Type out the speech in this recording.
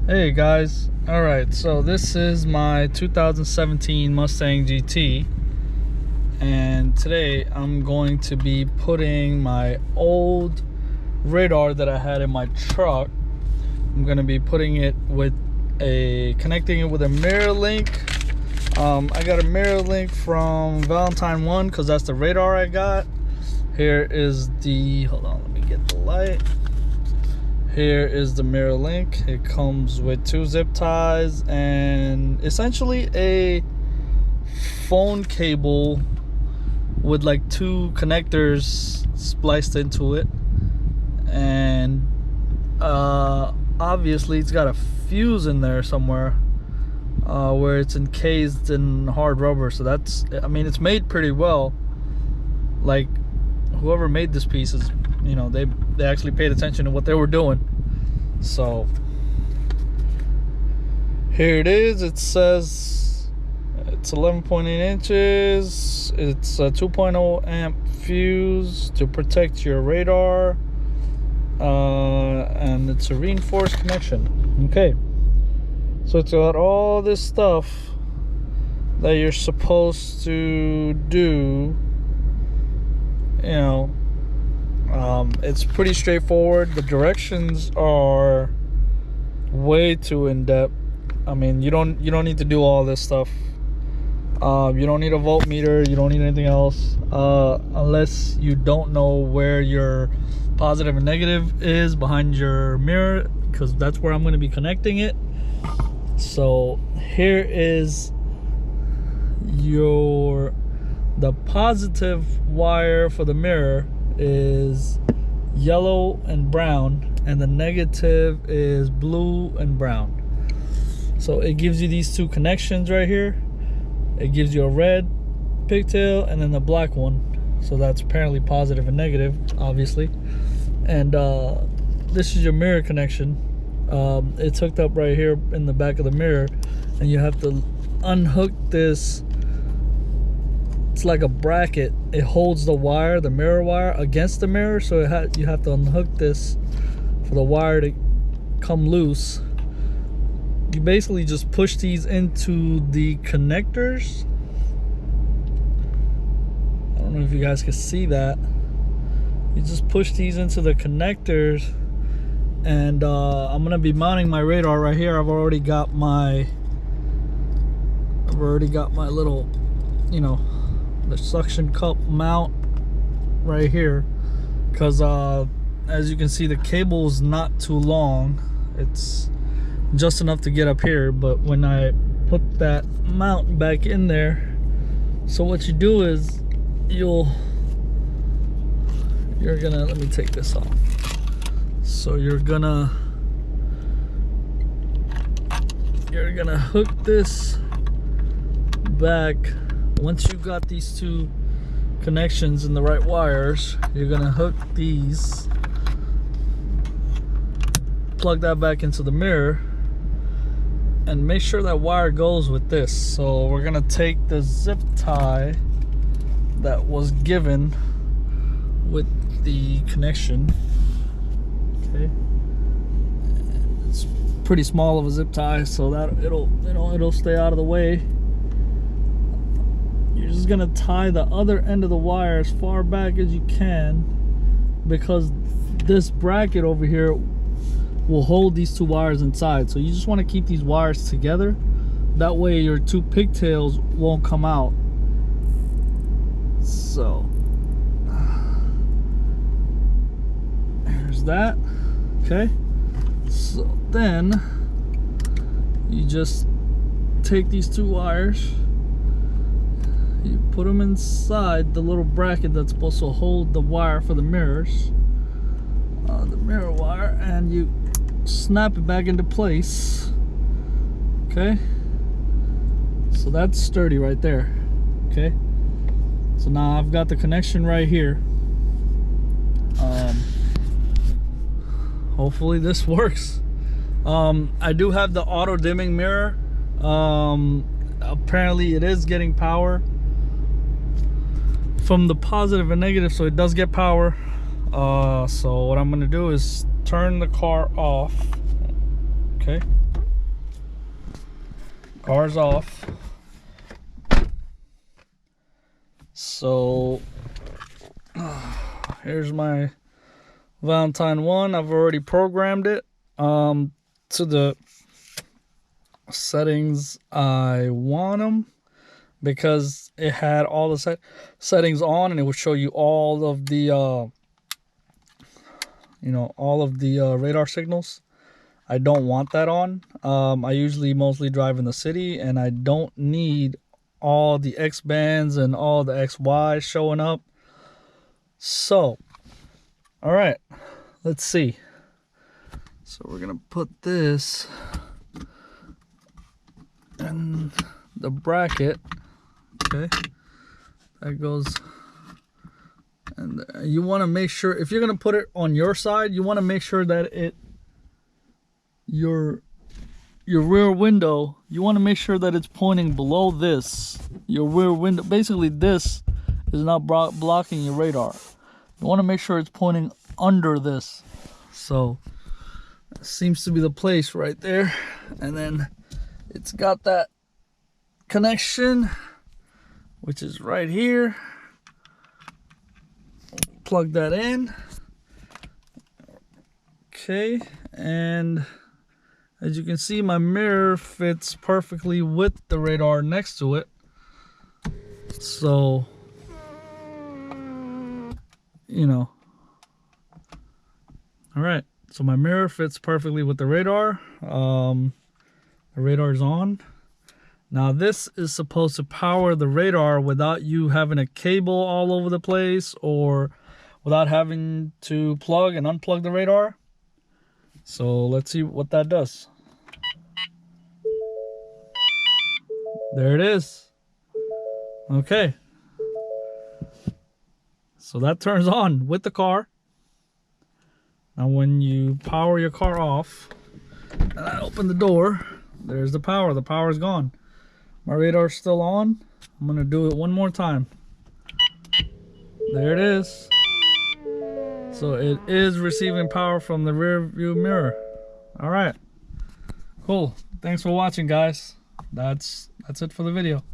Hey guys, alright, so this is my 2017 Mustang GT, and today I'm going to be putting my old radar that I had in my truck. I'm going to be putting it connecting it with a mirror link. I got a mirror link from Valentine 1 because that's the radar I got. Here is the, hold on, let me get the light. Here is the mirror link. It comes with 2 zip ties and essentially a phone cable with like 2 connectors spliced into it, and obviously it's got a fuse in there somewhere where it's encased in hard rubber. So that's, I mean, it's made pretty well. Like, whoever made this piece is, you know, they actually paid attention to what they were doing. So here it is. It says it's 11.8 inches. It's a 2.0 amp fuse to protect your radar, and it's a reinforced connection. Okay, so it's got all this stuff that you're supposed to do, you know. It's pretty straightforward. The directions are way too in-depth. I mean, you don't need to do all this stuff. You don't need a voltmeter. You don't need anything else, unless you don't know where your positive and negative is behind your mirror, because that's where I'm going to be connecting it. So here is the positive wire for the mirror is yellow and brown, and the negative is blue and brown. So it gives you these 2 connections right here. It gives you a red pigtail and then the black one. So that's apparently positive and negative, obviously. And this is your mirror connection. It's hooked up right here in the back of the mirror, and you have to unhook this. It's like a bracket. It holds the wire, the mirror wire, against the mirror. So you have to unhook this for the wire to come loose. You basically just push these into the connectors. I don't know if you guys can see that. You just push these into the connectors, and I'm gonna be mounting my radar right here. I've already got my little, you know, the suction cup mount right here, because as you can see, the cable is not too long. It's just enough to get up here, but when I put that mount back in there, so what you do is you're gonna, let me take this off. So you're gonna hook this back. Once you got these 2 connections in the right wires, you're gonna hook these, plug that back into the mirror, and make sure that wire goes with this. So we're gonna take the zip tie that was given with the connection. Okay, it's pretty small of a zip tie, so that it'll stay out of the way. You're just gonna tie the other end of the wire as far back as you can, because this bracket over here will hold these 2 wires inside. So you just want to keep these wires together. That way your 2 pigtails won't come out. So here's that. Okay, so then you just take these 2 wires, you put them inside the little bracket that's supposed to hold the wire for the mirrors, the mirror wire, and you snap it back into place. Okay, so that's sturdy right there. Okay, so now I've got the connection right here. Hopefully this works. I do have the auto dimming mirror. Apparently it is getting power from the positive and negative, so it does get power. So what I'm gonna do is turn the car off. Okay, Car's off. So here's my Valentine 1. I've already programmed it to the settings I want them, because it had all the settings on, and it would show you all of the all of the radar signals. I don't want that on. I usually mostly drive in the city, and I don't need all the X bands and all the XY showing up. So, all right, let's see. So we're gonna put this in the bracket. Okay, that goes. And you want to make sure, if you're gonna put it on your side, you want to make sure that your rear window, you want to make sure that it's pointing below this. Your rear window, basically this is not blocking your radar. You want to make sure it's pointing under this. So that seems to be the place right there. And then it's got that connection, which is right here. Plug that in. Okay, and as you can see, my mirror fits perfectly with the radar next to it. So, all right, so my mirror fits perfectly with the radar. The radar is on. Now this is supposed to power the radar without you having a cable all over the place, or without having to plug and unplug the radar. So let's see what that does. There it is. Okay. So that turns on with the car. Now when you power your car off, and I open the door, there's the power. The power is gone. My radar's still on. I'm gonna do it one more time. There it is. So it is receiving power from the rear view mirror. All right, cool. Thanks for watching, guys. That's it for the video.